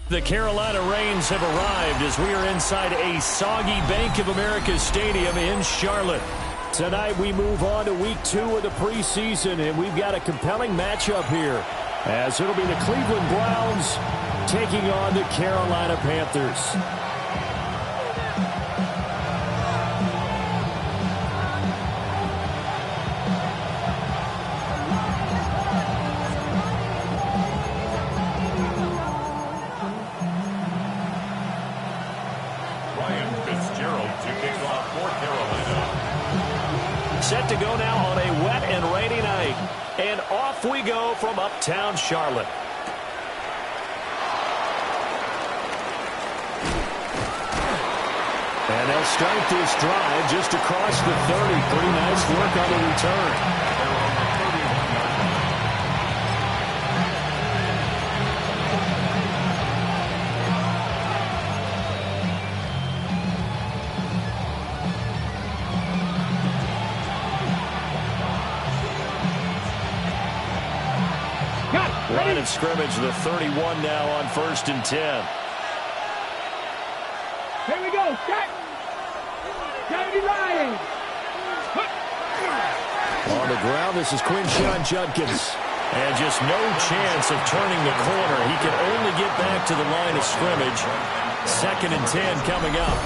The Carolina Rains have arrived as we are inside a soggy Bank of America Stadium in Charlotte. Tonight we move on to week 2 of the preseason, and we've got a compelling matchup here, as it'll be the Cleveland Browns taking on the Carolina Panthers. Set to go now on a wet and rainy night. And off we go from uptown Charlotte. And they'll start this drive just across the 30. Pretty nice work on the return. Line of scrimmage, the 31 now on 1st and 10. Here we go. Ryan. On the ground, this is Quinshon Judkins. And just no chance of turning the corner. He can only get back to the line of scrimmage. 2nd and 10 coming up.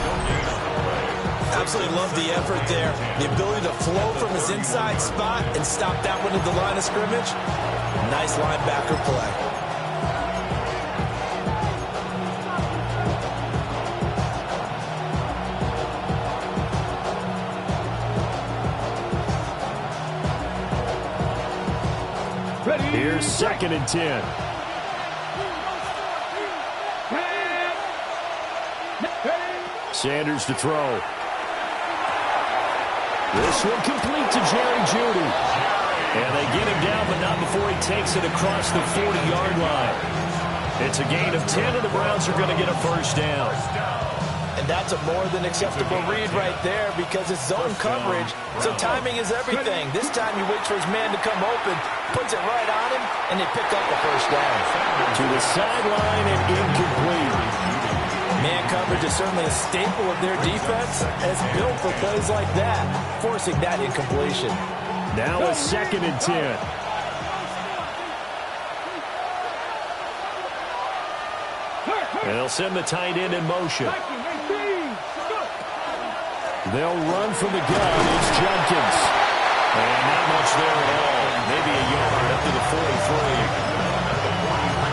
Absolutely love the effort there. The ability to flow from his inside spot and stop that one at the line of scrimmage. Nice linebacker play. Here's 2nd and 10. Sanders to throw. This one complete to Jerry Jeudy. And they get him down, but not before he takes it across the 40-yard line. It's a gain of 10, and the Browns are going to get a 1st down. And that's a more than acceptable read right there because it's zone coverage, so timing is everything. This time he waits for his man to come open, puts it right on him, and they pick up the 1st down. To the sideline and incomplete. Man coverage is certainly a staple of their defense, and it's built for plays like that, forcing that incompletion. Now a 2nd and 10. And they'll send the tight end in motion. They'll run from the gun. It's Judkins. And not much there at all. Maybe a yard up to the 43.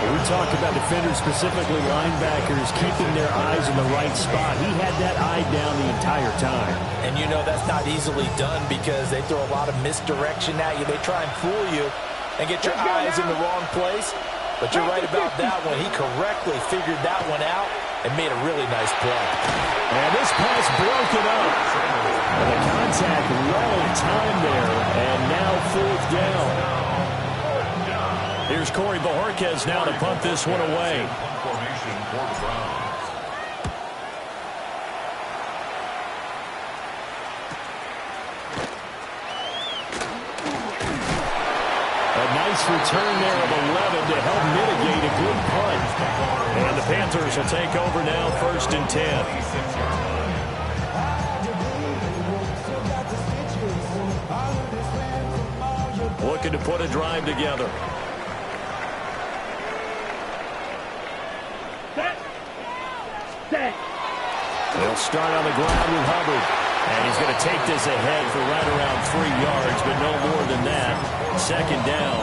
We talk about defenders, specifically linebackers, keeping their eyes in the right spot. He had that eye down the entire time. And you know that's not easily done because they throw a lot of misdirection at you. They try and fool you and get your eyes in the wrong place. But you're right about that one. He correctly figured that one out and made a really nice play. And this pass broken up. And the contact long time there. And now 4th down. Here's Corey Bojorquez now to punt this one away. A nice return there of 11 to help mitigate a good punt. And the Panthers will take over now, 1st and 10. Looking to put a drive together. They'll start on the ground with Hubbard. And he's going to take this ahead for right around 3 yards, but no more than that. 2nd down.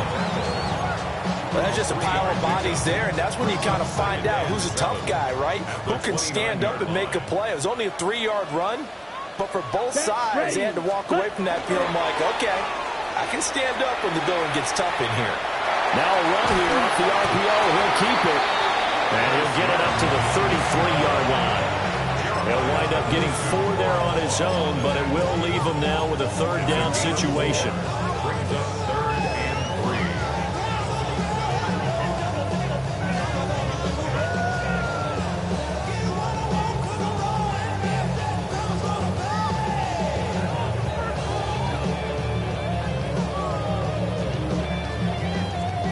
Well, that's just a pile of bodies there, and that's when you kind of find out who's a tough guy, right? Who can stand up and make a play. It was only a 3-yard run, but for both sides, they had to walk away from that feeling like, okay, I can stand up when the going gets tough in here. Now a run here off the RPO. He'll keep it. And he'll get it up to the 33-yard line. He'll wind up getting 4 there on his own, but it will leave him now with a 3rd down situation. Brings up 3rd and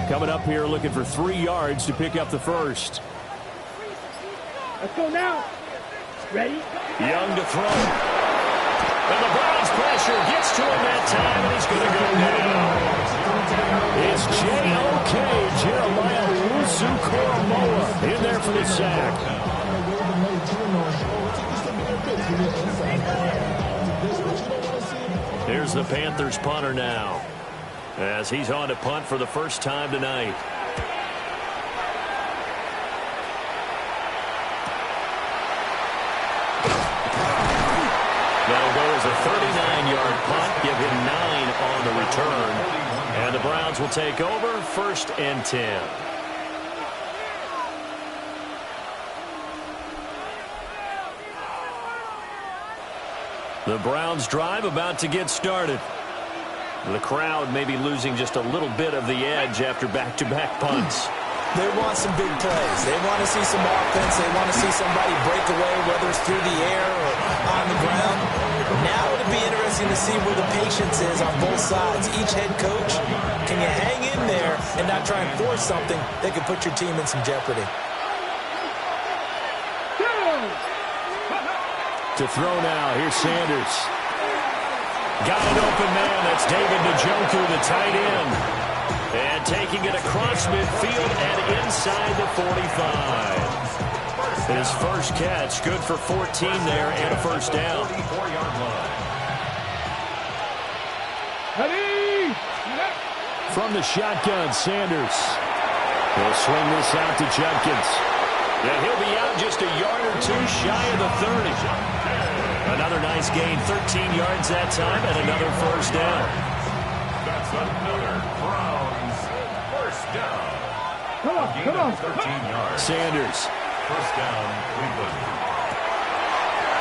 3. Coming up here looking for 3 yards to pick up the 1st. Let's go now. Ready? Young to throw. And the Browns pressure gets to him that time, and he's going to go down. It's J.O.K. Jeremiah Owusu-Koramoah in there for the sack. Here's the Panthers punter now, as he's on to punt for the first time tonight. That'll go as a 39-yard punt, give him 9 on the return. And the Browns will take over, 1st and 10. The Browns drive about to get started. The crowd may be losing just a little bit of the edge after back-to-back punts. They want some big plays. They want to see some offense. They want to see somebody break away, whether it's through the air or on the ground. Now it'll be interesting to see where the patience is on both sides. Each head coach, can you hang in there and not try and force something that could put your team in some jeopardy? To throw now, here's Sanders. Got an open man, that's David Njoku, the tight end. And taking it across midfield and inside the 45. His first catch, good for 14 there and a first down. Ready? From the shotgun, Sanders. He'll swing this out to Judkins. And he'll be out just a yard or two shy of the 30. Another nice gain, 13 yards that time, and another first down. That's another Browns first down. Come on, come on. 13 yards. Sanders. First down, Cleveland.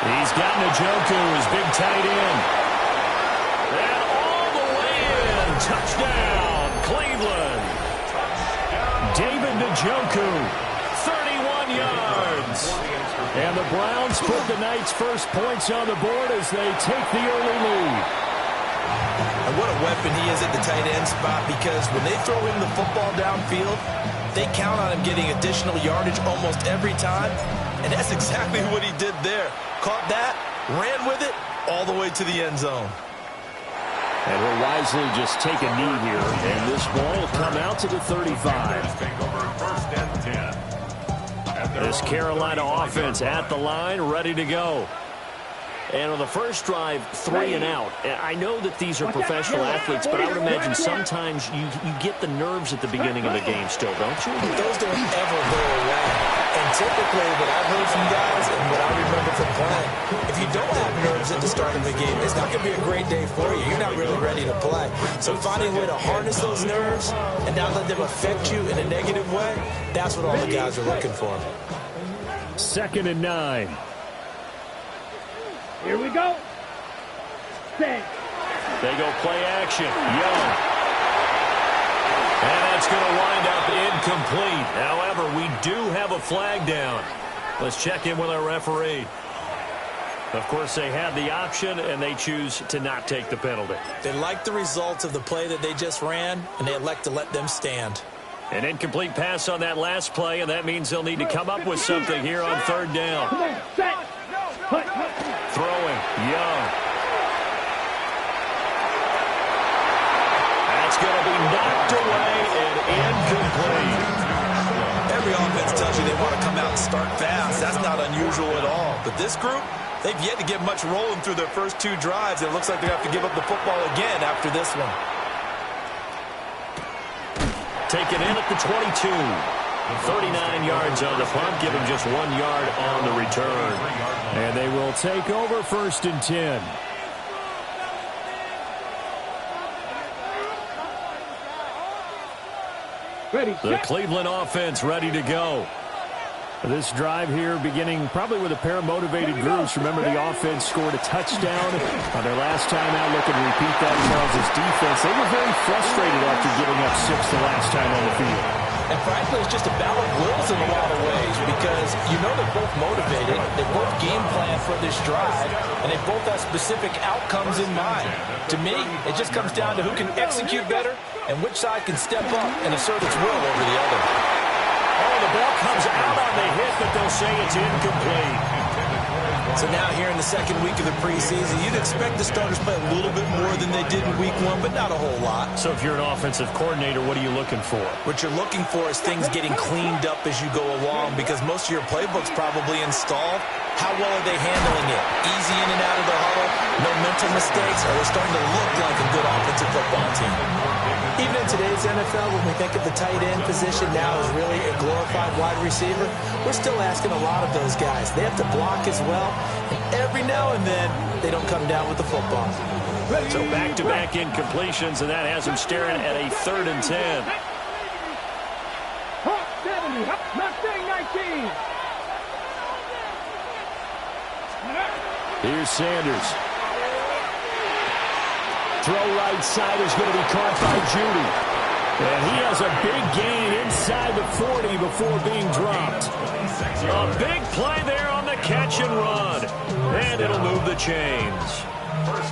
He's got Njoku, his big tight end. And all the way in. Touchdown, Cleveland. David Njoku, 31 yards. And the Browns put the night's first points on the board as they take the early lead. And what a weapon he is at the tight end spot, because when they throw him the football downfield, they count on him getting additional yardage almost every time. And that's exactly what he did there. Caught that, ran with it, all the way to the end zone. And he'll wisely just take a knee here, and this ball will come out to the 35. Take over 1st and 10. This Carolina offense at the line, ready to go. And on the first drive, 3 and out. I know that these are professional athletes, but I would imagine sometimes you get the nerves at the beginning of the game still, don't you? Those don't ever go away. And typically, what I've heard from guys and what I remember from playing, if you don't have nerves at the start of the game, it's not going to be a great day for you. You're not really ready to play. So finding a way to harness those nerves and not let them affect you in a negative way, that's what all the guys are looking for. 2nd and 9. Here we go. Set. They go play action. Young. And that's going to wind up incomplete. However, we do have a flag down. Let's check in with our referee. Of course, they had the option, and they choose to not take the penalty. They like the results of the play that they just ran, and they elect to let them stand. An incomplete pass on that last play, and that means they'll need to come up with something here on 3rd down. Come on, set. Throwing, Young. That's going to be knocked away and incomplete. Every offense tells you they want to come out and start fast. That's not unusual at all. But this group, they've yet to get much rolling through their first 2 drives. It looks like they have to give up the football again after this one. Taken in at the 22. 39 yards on the punt, give him just 1 yard on the return. And they will take over 1st and 10. Ready, The set. Cleveland offense ready to go. This drive here beginning probably with a pair of motivated groups. Remember, the offense scored a touchdown on their last time out. Looking to repeat that as well as his defense. They were very frustrated after giving up 6 the last time on the field. And frankly, it's just a battle of wills in a lot of ways, because you know they're both motivated, they both game plan for this drive, and they both have specific outcomes in mind. To me, it just comes down to who can execute better and which side can step up and assert its will over the other. Oh, the ball comes out on the hit, but they'll say it's incomplete. So now here in the second week of the preseason, you'd expect the starters to play a little bit more than they did in week one, but not a whole lot. So if you're an offensive coordinator, what are you looking for? What you're looking for is things getting cleaned up as you go along, because most of your playbook's probably installed. How well are they handling it? Easy in and out of the huddle, no mental mistakes, or they're starting to look like a good offensive football team. Even in today's NFL, when we think of the tight end position now as really a glorified wide receiver, we're still asking a lot of those guys. They have to block as well, and every now and then, they don't come down with the football. So back-to-back incompletions, and that has them staring at a 3rd and 10. 70, Mustang 19. Here's Sanders. Throw right side is going to be caught by Judy. And he has a big gain inside the 40 before being dropped. A big play there on the catch and run. And it'll move the chains.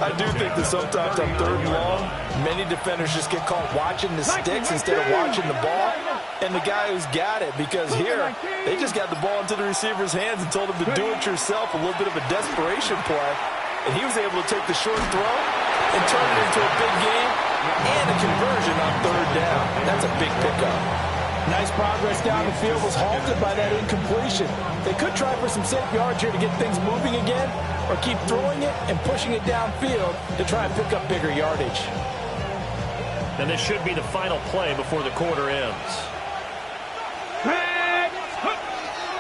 I do think that sometimes on 3rd and long, many defenders just get caught watching the sticks instead of watching the ball. And the guy who's got it, because here, they just got the ball into the receiver's hands and told him to do it yourself, a little bit of a desperation play. And he was able to take the short throw and turn it into a big game and a conversion on 3rd down. That's a big pickup. Nice progress down the field was halted by that incompletion. They could try for some safe yards here to get things moving again, or keep throwing it and pushing it downfield to try and pick up bigger yardage. And this should be the final play before the quarter ends.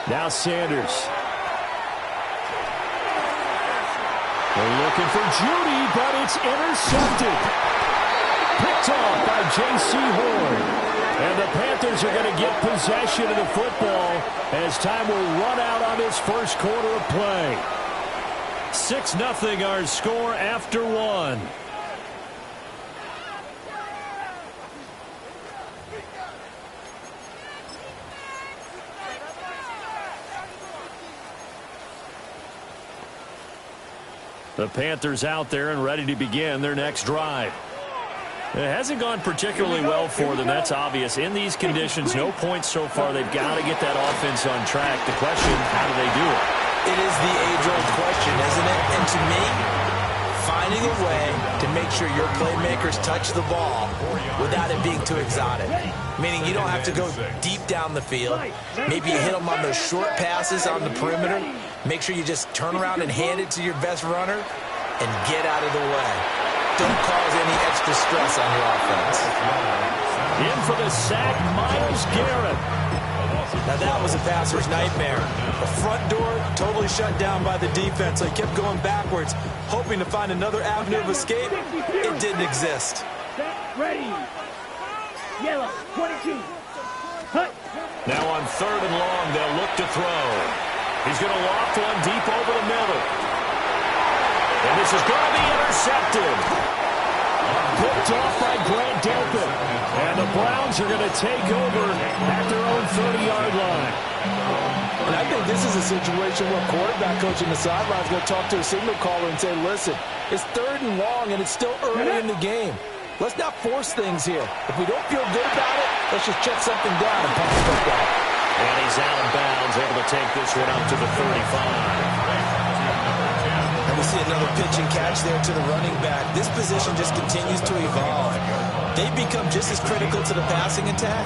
Now Sanders. They're looking for Judy, but it's intercepted. Picked off by J.C. Horn. And the Panthers are going to get possession of the football as time will run out on this first quarter of play. 6-0 our score after one. The Panthers out there and ready to begin their next drive. It hasn't gone particularly well for them, that's obvious. In these conditions, no points so far. They've got to get that offense on track. The question, how do they do it? It is the age-old question, isn't it? And to me, finding a way to make sure your playmakers touch the ball without it being too exotic. Meaning you don't have to go deep down the field. Maybe you hit them on those short passes on the perimeter. Make sure you just turn around and hand it to your best runner and get out of the way. Don't cause any extra stress on your offense. In for the sack, Myles Garrett. Now that was a passer's nightmare. The front door totally shut down by the defense. So he kept going backwards, hoping to find another avenue of escape. It didn't exist. Ready. Yellow, 22. Hut. Now on 3rd and long, they'll look to throw. He's going to loft one deep over the middle. And this is going to be intercepted. Picked off by Grant Delpit. And the Browns are going to take over at their own 30-yard line. And I think this is a situation where quarterback coach in the sideline is going to talk to a signal caller and say, listen, it's 3rd and long and it's still early in the game. Let's not force things here. If we don't feel good about it, let's just check something down and pump the football. And he's out of bounds, able to take this one up to the 35. And we see another pitch and catch there to the running back. This position just continues to evolve. They become just as critical to the passing attack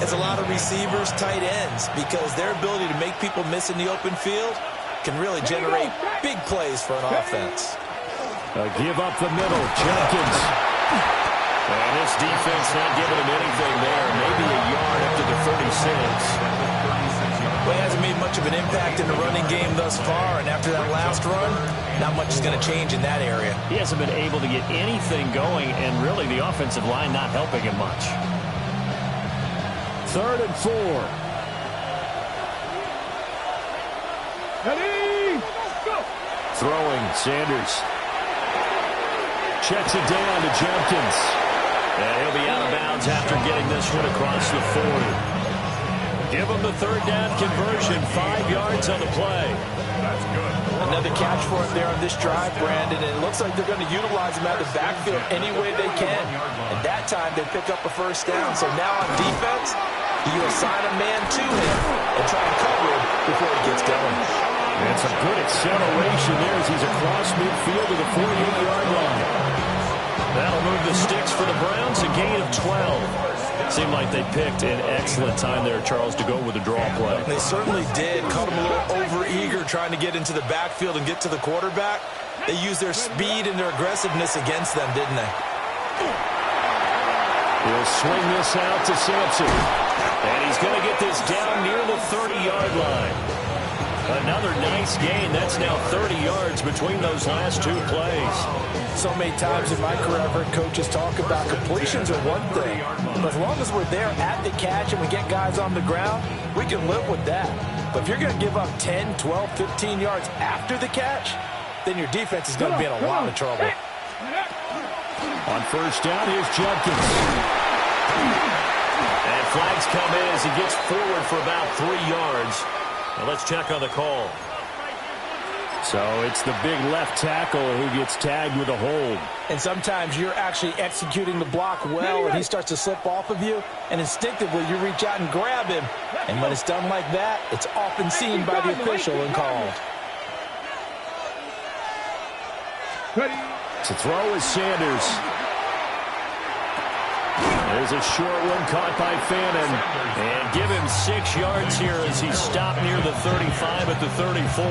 as a lot of receivers, tight ends, because their ability to make people miss in the open field can really generate big plays for an offense. Give up the middle, Jenkins. And this defense not giving him anything there. Maybe a yard up to the 36. Well, he hasn't made much of an impact in the running game thus far, and after that last run, not much is going to change in that area. He hasn't been able to get anything going, and really the offensive line not helping him much. 3rd and 4. Ready. Go. Throwing, Sanders. Checks it down to Jenkins. And he'll be out of bounds after getting this one across the 40. Give him the 3rd down conversion, 5 yards on the play. That's good. Another catch for him there on this drive, Brandon, and it looks like they're going to utilize him out of the backfield any way they can. And that time, they pick up a 1st down. So now on defense, you assign a man to him and try and cover him before he gets going. And some good acceleration there as he's across midfield to the 48-yard line. That'll move the sticks for the Browns, a gain of 12. Seemed like they picked an excellent time there, Charles, to go with the draw play. They certainly did. Caught him a little over-eager trying to get into the backfield and get to the quarterback. They used their speed and their aggressiveness against them, didn't they? He'll swing this out to Sampson. And he's going to get this down near the 30-yard line. Another nice gain. That's now 30 yards between those last two plays. So many times in my career, I've heard coaches talk about completions are one thing. But as long as we're there at the catch and we get guys on the ground, we can live with that. But if you're going to give up 10, 12, 15 yards after the catch, then your defense is going to be in a lot of trouble. On first down, here's Judkins. And flags come in as he gets forward for about 3 yards. Now let's check on the call. So it's the big left tackle who gets tagged with a hold. And sometimes you're actually executing the block well, and he starts to slip off of you, and instinctively you reach out and grab him. And when it's done like that, it's often seen by the official and called. To throw is Sanders. There's a short one caught by Fannin. And give him 6 yards here as he's stopped near the 35 at the 34.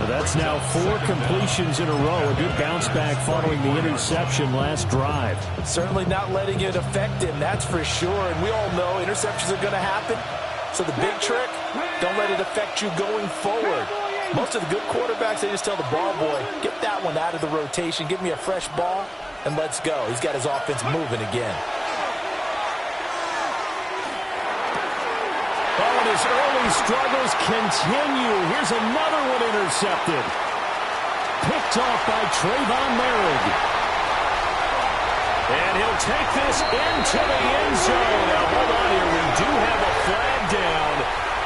That's now 4 completions in a row. A good bounce back following the interception last drive. Certainly not letting it affect him, that's for sure. And we all know interceptions are going to happen. So the big trick, don't let it affect you going forward. Most of the good quarterbacks, they just tell the ball boy, get that one out of the rotation, give me a fresh ball, and let's go. He's got his offense moving again. Oh, and his early struggles continue. Here's another one intercepted. Picked off by Trayvon Merrick. And he'll take this into the end zone. Now, hold on here. We do have a flag down.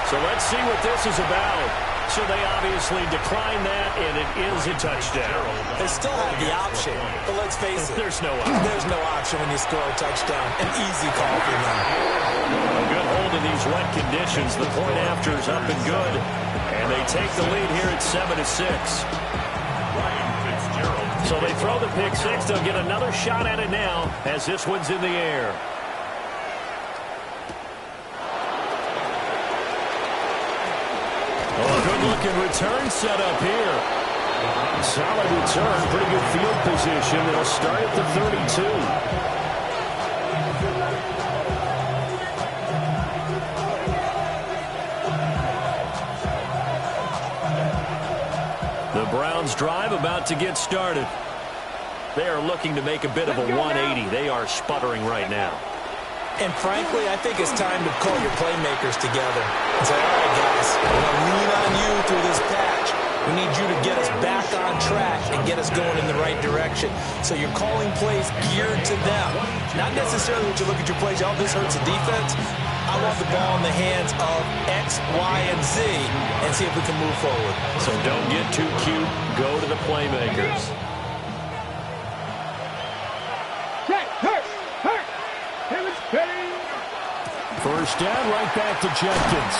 So let's see what this is about. So they obviously decline that, and it is a touchdown. They still have the option, but let's face it. There's no option. There's no option when you score a touchdown. An easy call for them. A good hold in these wet conditions. The point after is up and good. And they take the lead here at 7-6. So they throw the pick six. They'll get another shot at it now as this one's in the air. Oh, good-looking return set up here. Solid return, pretty good field position. They'll start at the 32. The Browns drive about to get started. They are looking to make a bit of a 180. They are sputtering right now. And frankly, I think it's time to call your playmakers together and say, all right, guys, we're going to lean on you through this patch. We need you to get us back on track and get us going in the right direction. So you're calling plays geared to them. Not necessarily when you look at your plays, oh, this hurts the defense. I want the ball in the hands of X, Y, and Z and see if we can move forward. So don't get too cute. Go to the playmakers. First down, right back to Judkins.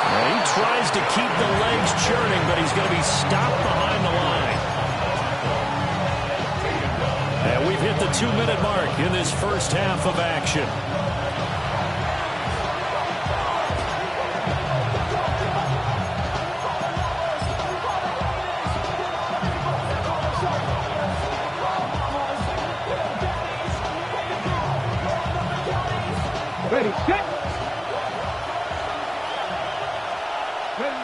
He tries to keep the legs churning, but he's going to be stopped behind the line. And we've hit the 2-minute mark in this first half of action. Ready, set. Ready,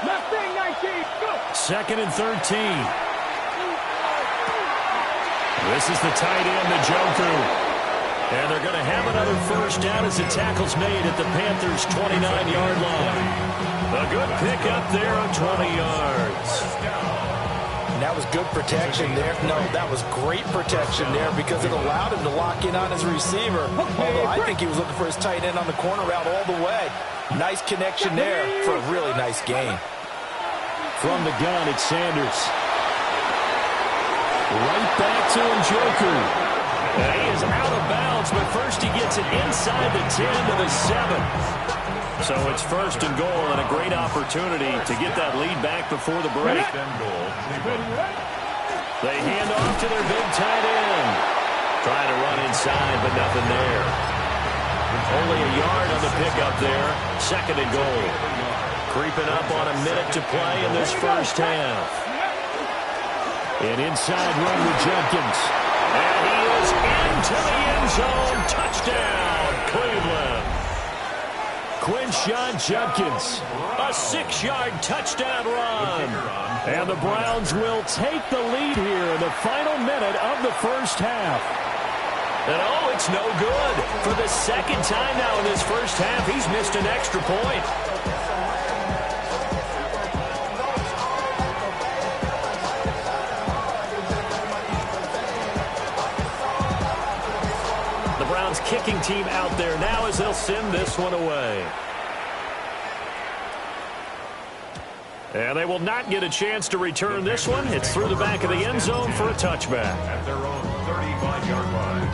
Mustang 19, go. 2nd and 13. This is the tight end, the Joker. And they're going to have another first down as the tackle's made at the Panthers' 29-yard line. A good pickup there of 20 yards. That was good protection there. No, that was great protection there because it allowed him to lock in on his receiver. Although I think he was looking for his tight end on the corner route all the way. Nice connection there for a really nice gain. From the gun, it's Sanders. Right back to Njoku. And he is out of bounds, but first he gets it inside the 10 to the 7. So it's first and goal and a great opportunity to get that lead back before the break. They hand off to their big tight end. Trying to run inside, but nothing there. Only a yard on the pickup there. Second and goal. Creeping up on a minute to play in this first half. An inside run with Jenkins. And he is into the end zone. Touchdown, Cleveland. Quinshon Judkins, a 6-yard touchdown run. And the Browns will take the lead here in the final minute of the first half. And oh, it's no good. For the second time now in this first half, he's missed an extra point. The Browns kicking team out there now as they'll send this one away. And they will not get a chance to return this one. It's through the back of the end zone for a touchback. At their own 35-yard line.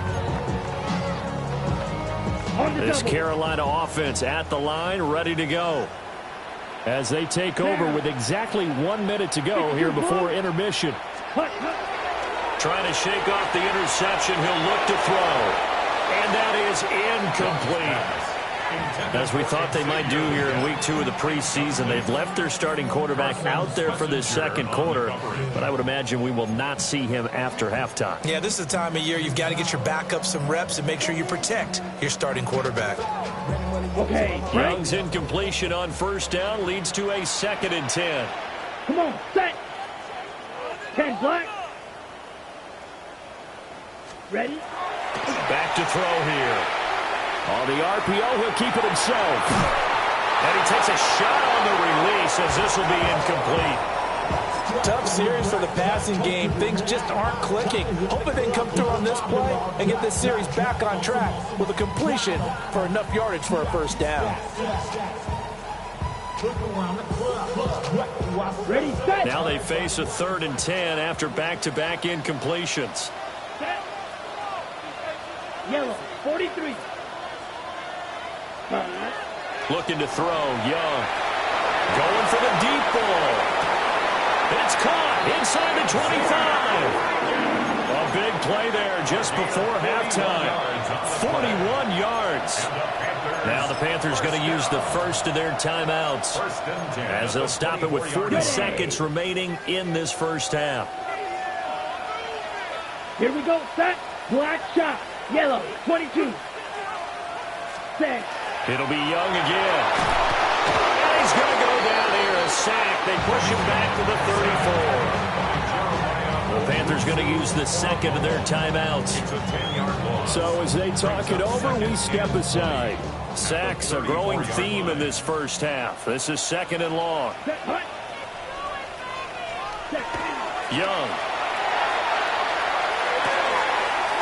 This Carolina offense at the line, ready to go. As they take over with exactly 1 minute to go here before intermission. Trying to shake off the interception. He'll look to throw. And that is incomplete. As we thought they might do here in week 2 of the preseason, they've left their starting quarterback out there for this second quarter, but I would imagine we will not see him after halftime. Yeah, this is the time of year you've got to get your backup some reps and make sure you protect your starting quarterback. Okay. Young's incompletion on first down leads to a 2nd and 10. Come on, set. 10 black. Ready? Back to throw here. On the RPO, he'll keep it himself. And he takes a shot on the release as this will be incomplete. Tough series for the passing game. Things just aren't clicking. Hoping they can come through on this play and get this series back on track with a completion for enough yardage for a first down. Ready, set. Now they face a 3rd and 10 after back-to-back incompletions. Set. Yellow, 43. Looking to throw, Young. Going for the deep ball. It's caught inside the 25. A big play there just before halftime. 41 yards. Now the Panthers going to use the first of their timeouts as they'll stop it with 40 seconds remaining in this first half. Here we go, set. Black shot. Yellow, 22. Set. It'll be Young again. And he's going to go down here, a sack. They push him back to the 34. The Panthers going to use the second of their timeouts. So as they talk it over, we step aside. Sacks a growing theme in this first half. This is 2nd and long. Young.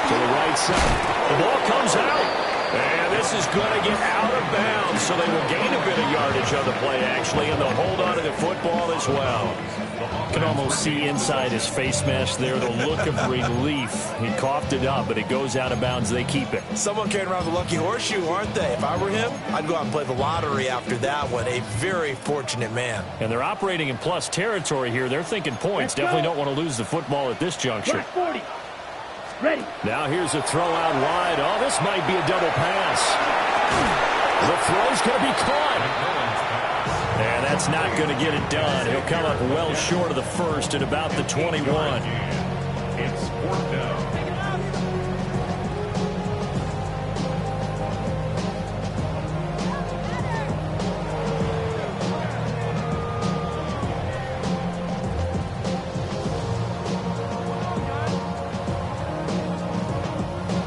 To the right side. The ball comes out. And this is going to get out of bounds, so they will gain a bit of yardage on the play, actually, and they'll hold on to the football as well. You can almost see inside his face mask there the look of relief. He coughed it up, but it goes out of bounds. They keep it. Someone carrying around the lucky horseshoe, aren't they? If I were him, I'd go out and play the lottery after that one. A very fortunate man. And they're operating in plus territory here. They're thinking points. Definitely don't want to lose the football at this juncture. 40. Ready. Now here's a throw out wide. Oh, this might be a double pass. The throw's going to be caught. And that's not going to get it done. He'll come up well short of the first at about the 21. It's 4th down.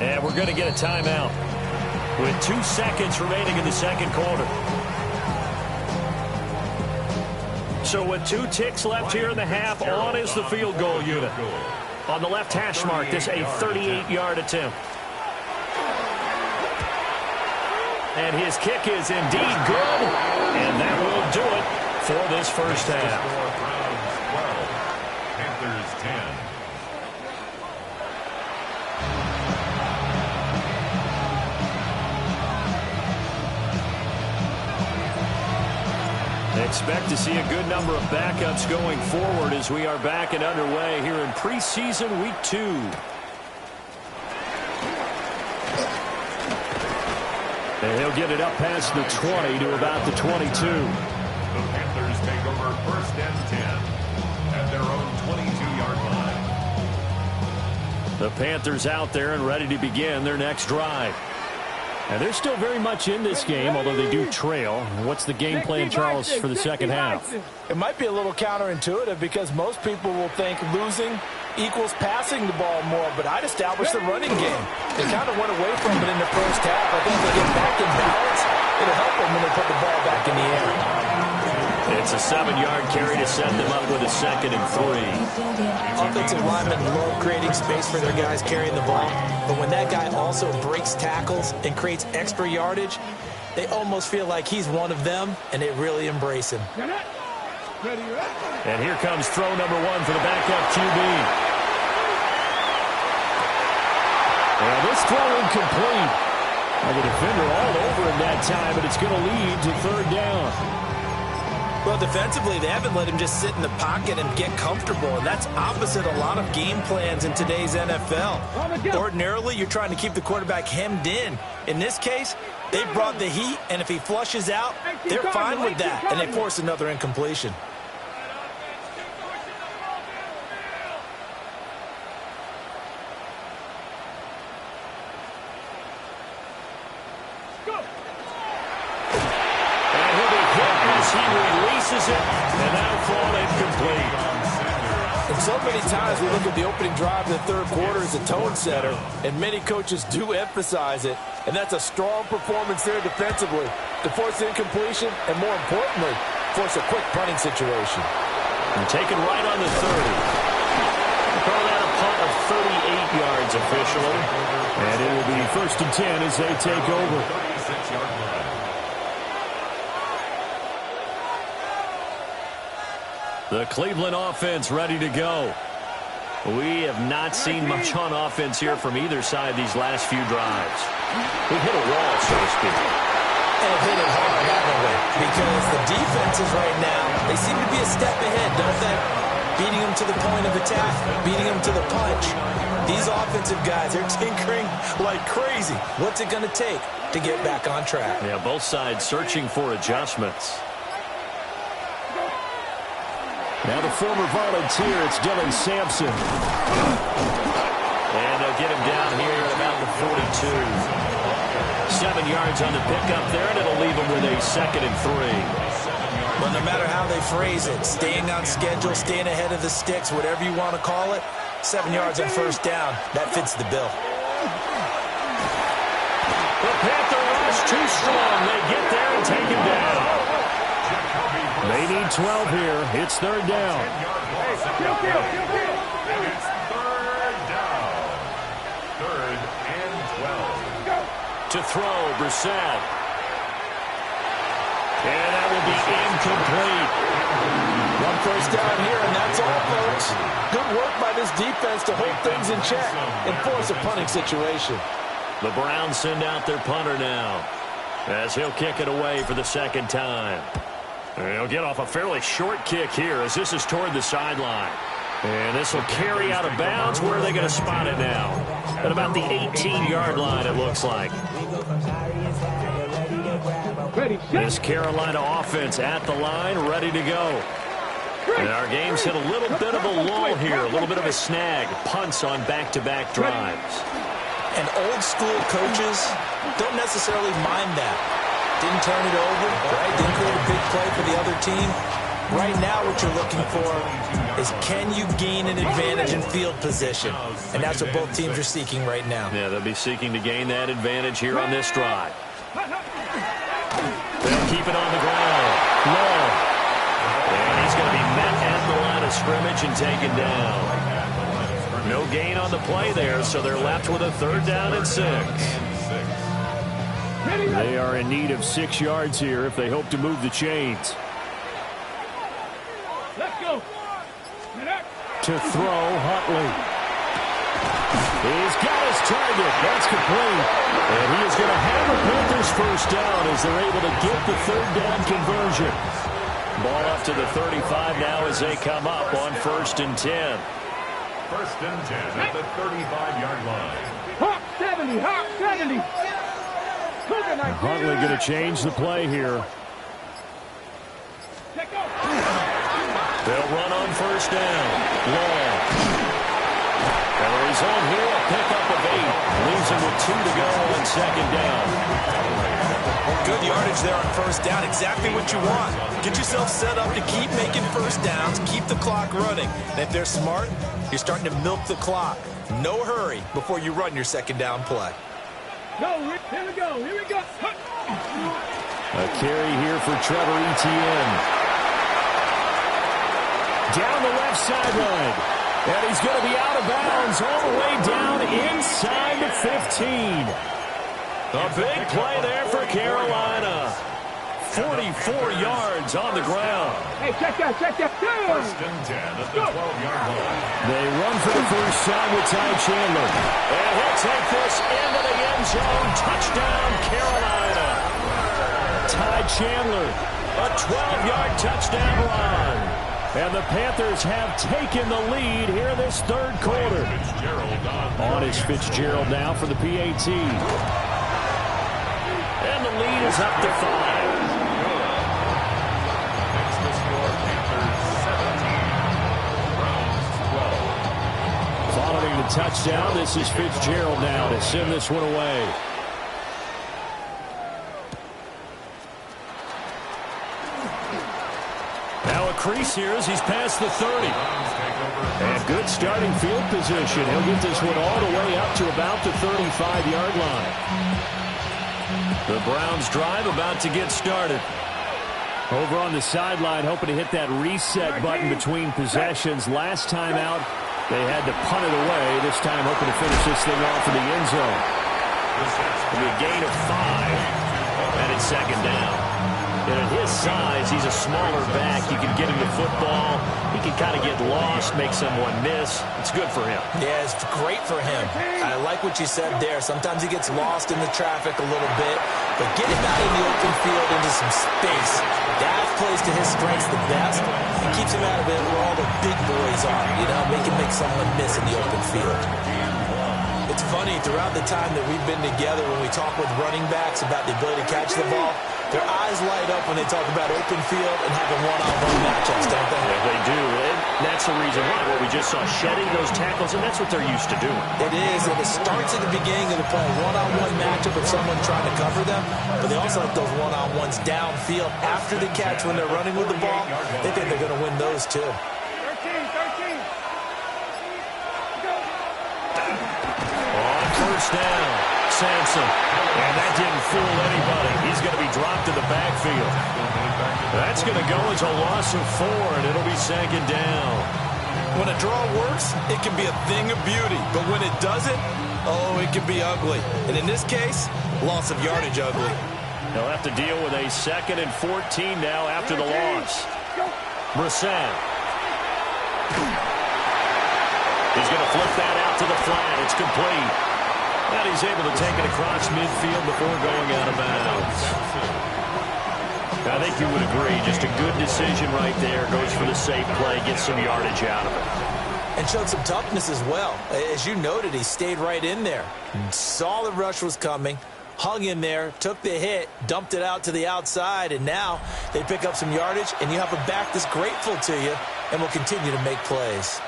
And we're going to get a timeout with 2 seconds remaining in the second quarter. So with 2 ticks left here in the half, on is the field goal unit. On the left hash mark, this a 38-yard attempt. And his kick is indeed good, and that will do it for this first half. Panthers 10. Expect to see a good number of backups going forward as we are back and underway here in preseason week 2. And he'll get it up past the 20 to about the 22. The Panthers take over 1st and 10 at their own 22-yard line. The Panthers out there and ready to begin their next drive. And they're still very much in this game, although they do trail. What's the game plan, Charles, for the second half? It might be a little counterintuitive because most people will think losing equals passing the ball more, but I'd establish the running game. They kind of went away from it in the first half. I think they get back in balance. It'll help them when they put the ball back in the air. It's a 7-yard carry to set them up with a 2nd and 3. Offensive linemen love creating space for their guys carrying the ball, but when that guy also breaks tackles and creates extra yardage, they almost feel like he's one of them, and they really embrace him. And here comes throw number 1 for the backup QB. And this throw incomplete. Well, the defender all over him that time, but it's going to lead to 3rd down. Well, defensively, they haven't let him just sit in the pocket and get comfortable, and that's opposite a lot of game plans in today's NFL. Ordinarily, you're trying to keep the quarterback hemmed in. In this case, they brought the heat, and if he flushes out, they're fine with that, and they force another incompletion. He releases it, and that'll fall incomplete. And so many times we look at the opening drive in the third quarter as a tone setter, and many coaches do emphasize it, and that's a strong performance there defensively to force incompletion and, more importantly, force a quick punting situation. And taken right on the 30. We'll call that a punt of 38 yards officially. And it will be 1st and 10 as they take over. 36-yard line. The Cleveland offense ready to go. We have not seen much on offense here from either side these last few drives. We've hit a wall, so to speak. And hit it hard, haven't we? Because the defenses right now, they seem to be a step ahead, don't they? Beating them to the point of attack, beating them to the punch. These offensive guys, they're tinkering like crazy. What's it going to take to get back on track? Yeah, both sides searching for adjustments. Now the former volunteer, it's Dylan Sampson. And they'll get him down here at about the 42. 7 yards on the pickup there, and it'll leave him with a 2nd and 3. Well, no matter how they phrase it, staying on schedule, staying ahead of the sticks, whatever you want to call it, 7 yards on 1st down, that fits the bill. The Panther rush too strong. They get there and take him down. They need 12 here. It's 3rd down. And it's 3rd down. 3rd and 12. To throw, Brissett. And that will be incomplete. 1 first down here, and that's all, folks. Good work by this defense to hold things in check and force a punting situation. The Browns send out their punter now, as he'll kick it away for the 2nd time. And he'll get off a fairly short kick here as this is toward the sideline. And this will carry out of bounds. Where are they going to spot it now? At about the 18-yard line, it looks like. This Carolina offense at the line, ready to go. And our game's hit a little bit of a lull here, a little bit of a snag. Punts on back-to-back drives. And old-school coaches don't necessarily mind that. Didn't turn it over, right? Didn't create a big play for the other team. Right now what you're looking for is can you gain an advantage in field position? And that's what both teams are seeking right now. Yeah, they'll be seeking to gain that advantage here on this drive. They'll keep it on the ground. Low. And he's going to be met at the line of scrimmage and taken down. No gain on the play there, so they're left with a 3rd down and 6. They are in need of 6 yards here if they hope to move the chains. Let's go. To throw, Huntley. He's got his target. That's complete. And he is going to have the Panthers 1st down as they're able to get the 3rd down conversion. Ball up to the 35 now as they come up on 1st and 10. 1st and 10 at the 35-yard line. Hawk 70, Hawk 70. Huntley going to change the play here. They'll run on 1st down. Long. Carries on here, a pickup of 8. Leaves him with 2 to go on 2nd down. Good yardage there on 1st down. Exactly what you want. Get yourself set up to keep making 1st downs, keep the clock running. And if they're smart, you're starting to milk the clock. No hurry before you run your 2nd down play. Go, here we go, here we go. A carry here for Trevor Etienne. Down the left sideline. And he's going to be out of bounds all the way down inside the 15. A big play there for Carolina. 44 yards on the ground. Hey, check that, check that. 1st and 10 at the 12-yard line. They run for the first time with Ty Chandler. And he'll take this into the end zone. Touchdown, Carolina. Ty Chandler, a 12-yard touchdown run. And the Panthers have taken the lead here this 3rd quarter. On is Fitzgerald now for the PAT. And the lead is up to 5. Makes the score Panthers 17, Browns 12. Following the touchdown, this is Fitzgerald now to send this one away. Now a crease here as he's past the 30. And good starting field position. He'll get this one all the way up to about the 35-yard line. The Browns drive about to get started. Over on the sideline, hoping to hit that reset button between possessions. Last time out, they had to punt it away. This time, hoping to finish this thing off in the end zone. It'll be a gain of 5. And it's 2nd down. And at his size, he's a smaller back. You can get him the football. He can kind of get lost, make someone miss. It's good for him. Yeah, it's great for him. I like what you said there. Sometimes he gets lost in the traffic a little bit. But get him out in the open field into some space. That plays to his strengths the best. It keeps him out of it where all the big boys are. You know, make someone miss in the open field. It's funny, throughout the time that we've been together, when we talk with running backs about the ability to catch the ball, their eyes light up when they talk about open field and having one-on-one matchups, don't they? Yeah, they do. And that's the reason why. What we just saw, shedding those tackles, and that's what they're used to doing. It is, and it starts at the beginning of the play. One-on-one matchup with someone trying to cover them, but they also like those one-on-ones downfield after the catch when they're running with the ball. They think they're going to win those, too. 13. Go. On 1st down, Sampson. And that didn't fool anybody. He's going to be dropped to the backfield. That's going to go as a loss of 4, and it'll be 2nd down. When a draw works, it can be a thing of beauty. But when it doesn't, oh, it can be ugly. And in this case, loss of yardage ugly. They'll have to deal with a 2nd and 14 now after the loss. Brissett. He's going to flip that out to the flat. It's complete. And he's able to take it across midfield before going out of bounds. I think you would agree, just a good decision right there. Goes for the safe play, gets some yardage out of it. And showed some toughness as well. As you noted, he stayed right in there. Saw the rush was coming, hung in there, took the hit, dumped it out to the outside, and now they pick up some yardage, and you have a back that's grateful to you and will continue to make plays.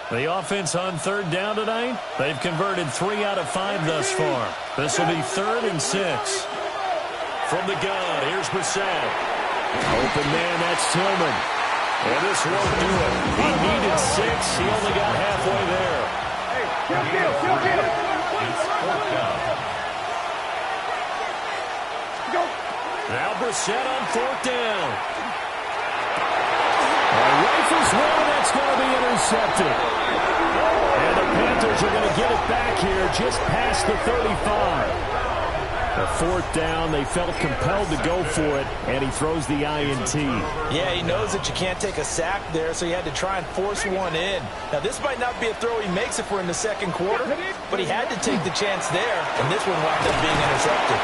The offense on 3rd down tonight, they've converted 3 out of 5 thus far. This will be 3rd and 6. From the gun, here's Brissett. Open man, that's Tillman. And this won't do it. He needed 6. He only got halfway there. It's 4th down. Now Brissett on 4th down. Rifles one, that's going to be intercepted. And the Panthers are going to get it back here just past the 35. A fourth down, they felt compelled to go for it, and he throws the INT. Yeah, he knows that you can't take a sack there, so he had to try and force one in. Now, this might not be a throw he makes if we're in the second quarter, but he had to take the chance there, and this one wound up being intercepted.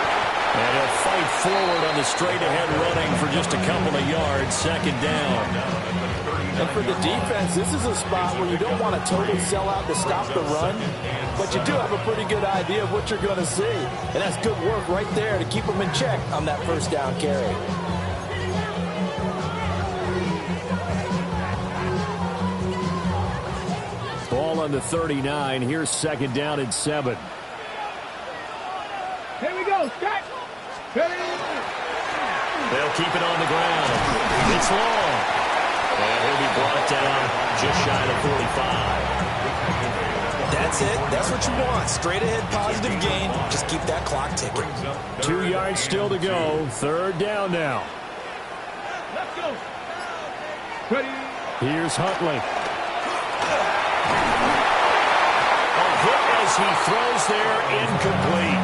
And he'll fight forward on the straight-ahead running for just a couple of yards, second down. And for the defense, this is a spot where you don't want to totally sell out to stop the run, but you do have a pretty good idea of what you're going to see. And that's good work right there to keep them in check on that first down carry. Ball on the 39. Here's second down and 7. Here we go. Start. They'll keep it on the ground. It's long. And he'll be brought down just shy of 45. That's it. That's what you want. Straight ahead positive gain. Just keep that clock ticking. 2 yards still to go. Third down now. Let's go. Ready. Here's Huntley. A hit as he throws there, incomplete.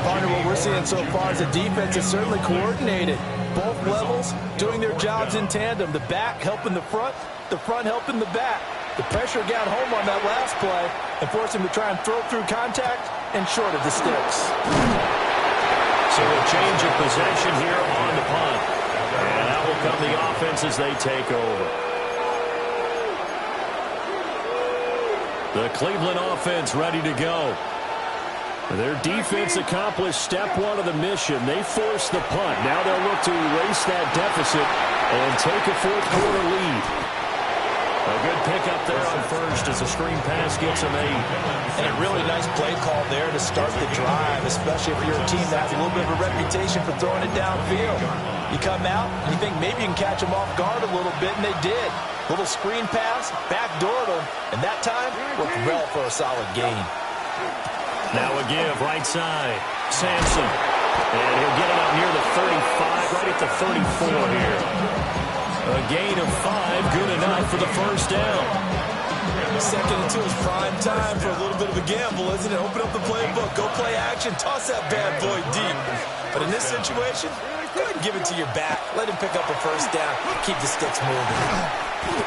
Partner, what we're seeing so far is the defense is certainly coordinated. Both levels doing their jobs in tandem. The back helping the front helping the back. The pressure got home on that last play and forced him to try and throw through contact and short of the sticks. So a change of possession here on the punt. And out will come the offense as they take over. The Cleveland offense ready to go. Their defense accomplished step one of the mission. They forced the punt. Now they'll look to erase that deficit and take a fourth-quarter lead. A good pickup there on first as the screen pass gets a 8. And a really nice play call there to start the drive, especially if you're a team that has a little bit of a reputation for throwing it downfield. You come out and you think maybe you can catch them off guard a little bit, and they did. Little screen pass, backdoored them, and that time worked well for a solid gain. Now a give, right side. Sampson. And he'll get it up near the 35, right at the 34 here. A gain of 5, good enough for the first down. Second and 2 is prime time for a little bit of a gamble, isn't it? Open up the playbook, go play action, toss that bad boy deep. But in this situation, go ahead and give it to your back. Let him pick up a first down. Keep the sticks moving.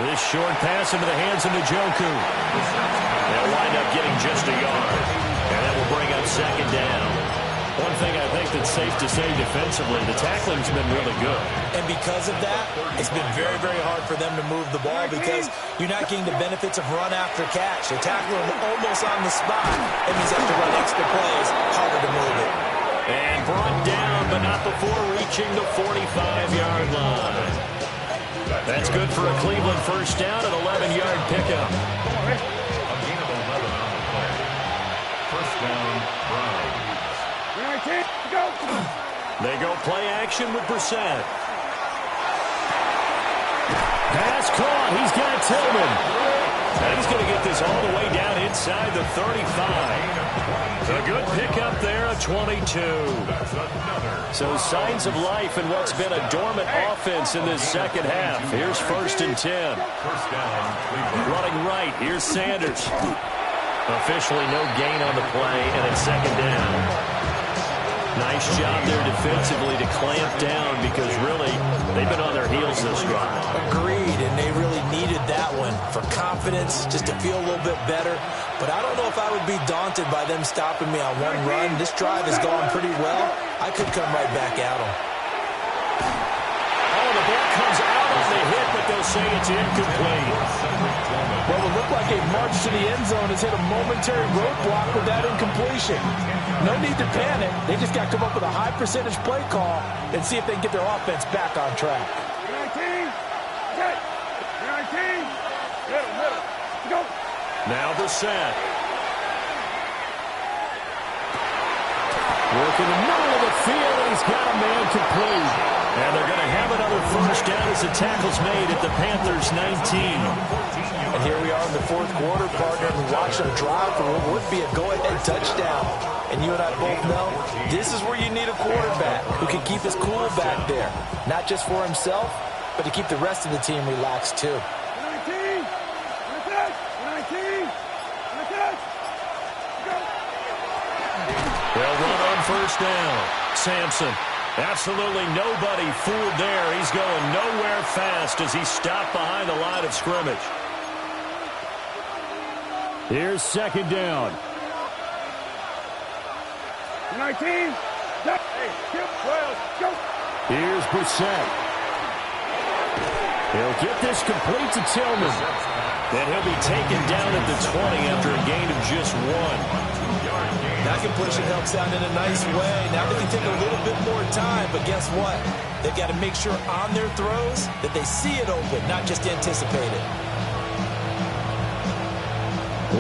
This short pass into the hands of Njoku. They'll wind up getting just a yard. And that will bring up second down. One thing I think that's safe to say defensively, the tackling's been really good. And because of that, it's been very, very hard for them to move the ball because you're not getting the benefits of run after catch. They're tackling almost on the spot. It means they have to run extra plays, harder to move it. And brought down, but not before reaching the 45-yard line. That's good for a Cleveland first down, an 11-yard pickup. They go play action with Brissett. Pass caught. He's got Tillman. And he's going to get this all the way down inside the 35. A good pickup there, a 22. So signs of life in what's been a dormant offense in this second half. Here's first and 10. Running right. Here's Sanders. Officially no gain on the play, and it's second down. Nice job there defensively to clamp down because really they've been on their heels this drive. Agreed, and they really needed that one for confidence, just to feel a little bit better. But I don't know if I would be daunted by them stopping me on one run. This drive has gone pretty well. I could come right back at them. Oh, the ball comes out on the hit, but they'll say it's incomplete. Well, it looked like a march to the end zone has hit a momentary roadblock with that incompletion. No need to panic. They just got to come up with a high percentage play call and see if they can get their offense back on track. 19. Go. Now Brissett. Working the middle of the field, and he's got a man complete. And they're going to have another first down as the tackle's made at the Panthers' 19. And here we are in the fourth quarter, partner, and we watch them drive for what would be a go-ahead touchdown. And you and I both know this is where you need a quarterback who can keep his cool back there. Not just for himself, but to keep the rest of the team relaxed too. 19. They'll run on on first down. Sampson. Absolutely nobody fooled there. He's going nowhere fast as he stopped behind the line of scrimmage. Here's second down. 19. Hey, 12. Go. Here's Brissett. He'll get this complete to Tillman. Then he'll be taken down at the 20 after a gain of just 1. That completion helps out in a nice way. Now they can take a little bit more time, but guess what? They've got to make sure on their throws that they see it open, not just anticipate it.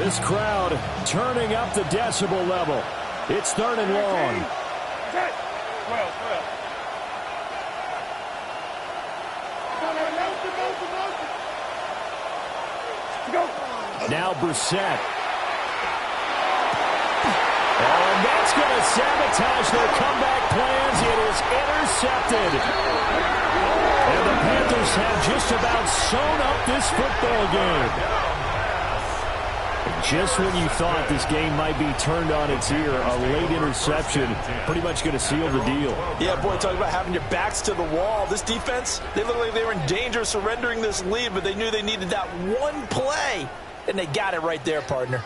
This crowd turning up the decibel level. It's third and long. 12. Go. Now Brissett. And that's going to sabotage their comeback plans. It is intercepted. And the Panthers have just about sewn up this football game. Just when you thought this game might be turned on its ear, a late interception pretty much going to seal the deal. Yeah, boy, talk about having your backs to the wall. This defense, they looked like they were in danger of surrendering this lead, but they knew they needed that one play, and they got it right there, partner.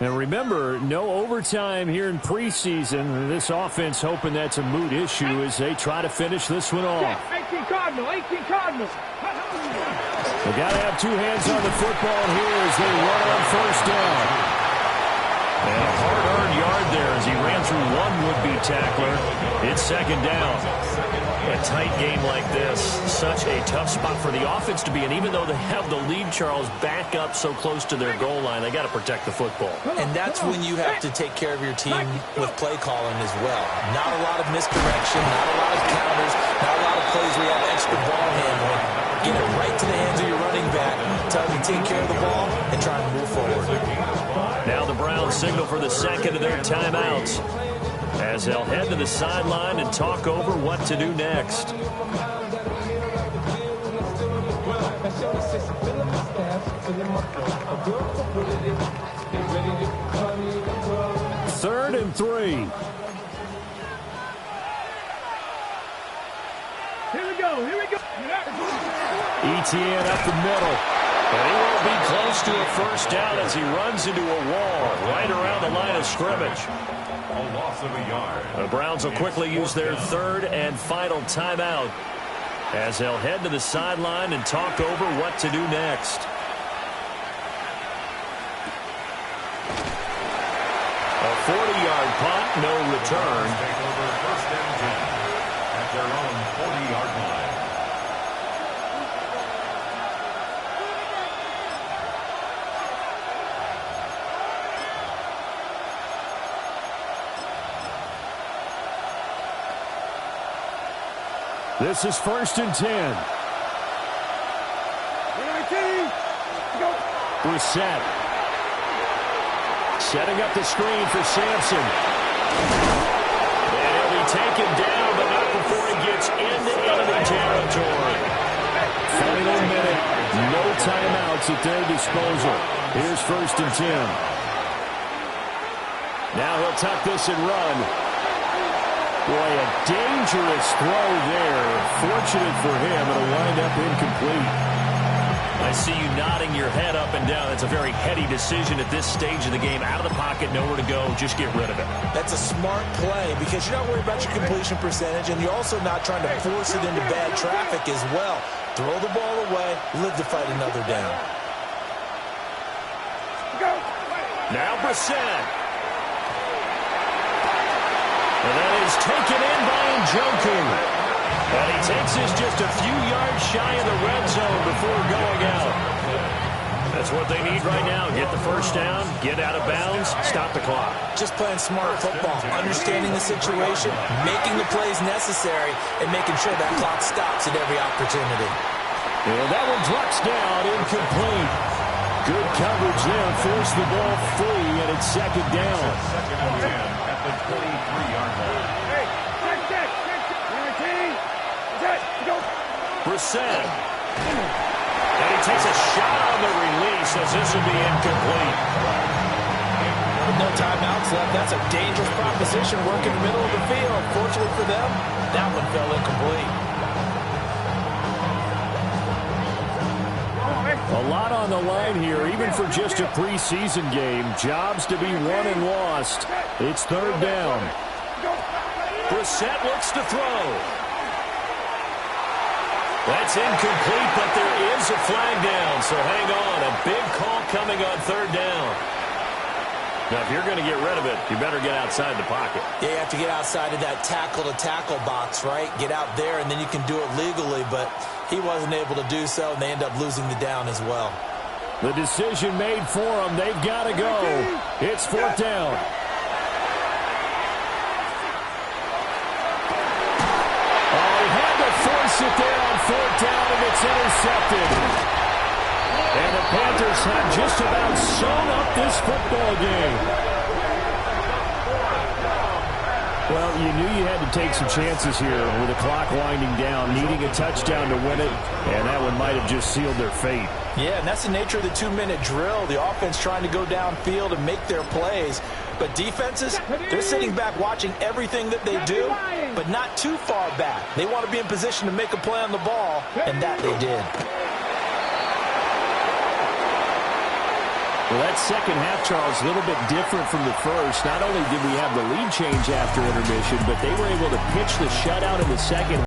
And remember, no overtime here in preseason. This offense hoping that's a moot issue as they try to finish this one off. 18 Cardinals. They got to have two hands on the football here as they run on first down. And a hard-earned yard there as he ran through one would-be tackler. It's second down. A tight game like this, such a tough spot for the offense to be in. Even though they have the lead, Charles, back up so close to their goal line, they got to protect the football. And that's when you have to take care of your team with play calling as well. Not a lot of misdirection, not a lot of counters, not a lot of plays where you have extra ball handling. Get it right to the hands of your running back, tell him to take care of the ball, and try to move forward. Now the Browns signal for the second of their timeouts as they'll head to the sideline and talk over what to do next. Third and 3. Here we go. ETN up the middle. And he won't be close to a first down as he runs into a wall right around the line of scrimmage. A loss of a yard. The Browns will quickly use their third and final timeout as they'll head to the sideline and talk over what to do next. A 40-yard punt, no return. Take over first and 10 at their own 40-yard line. This is first and 10. 19. Go. Brissett. Setting up the screen for Sampson. And he'll be taken down, but not before he gets into enemy territory. Final minute. No timeouts at their disposal. Here's first and 10. Now he'll tuck this and run. Boy, a dangerous throw there. Fortunate for him, it'll wind up incomplete. I see you nodding your head up and down. That's a very heady decision at this stage of the game. Out of the pocket, nowhere to go. Just get rid of it. That's a smart play because you're not worried about your completion percentage, and you're also not trying to force it into bad traffic as well. Throw the ball away, live to fight another down. Now Brissett. And that is taken in by Njoku. And he takes this just a few yards shy of the red zone before going out. That's what they need right now. Get the first down, get out of bounds, stop the clock. Just playing smart football, understanding the situation, making the plays necessary, and making sure that clock stops at every opportunity. And that one drops down, incomplete. Good coverage there, forced the ball free, and it's second down. Second and 10 at the 23-yard line. Brissett. And he takes a shot on the release as this will be incomplete. with no timeouts left, that's a dangerous proposition working the middle of the field. Fortunately for them, that one fell incomplete. A lot on the line here, even for just a preseason game. Jobs to be won and lost. It's third down. Brissett looks to throw. That's incomplete, but there is a flag down, so hang on. A big call coming on third down. Now, if you're going to get rid of it, you better get outside the pocket. Yeah, you have to get outside of that tackle-to-tackle box, right? Get out there, and then you can do it legally, but he wasn't able to do so, and they end up losing the down as well. The decision made for them. They've got to go. It's fourth down. Oh, he had to force it there on fourth down, and it's intercepted. And the Panthers have just about sewn up this football game. Well, you knew you had to take some chances here with the clock winding down, needing a touchdown to win it, and that one might have just sealed their fate. Yeah, and that's the nature of the 2-minute drill. The offense trying to go downfield and make their plays. But defenses, they're sitting back watching everything that they do, but not too far back. They want to be in position to make a play on the ball, and that they did. Well, that second half, Charles, a little bit different from the first. Not only did we have the lead change after intermission, but they were able to pitch the shutout in the second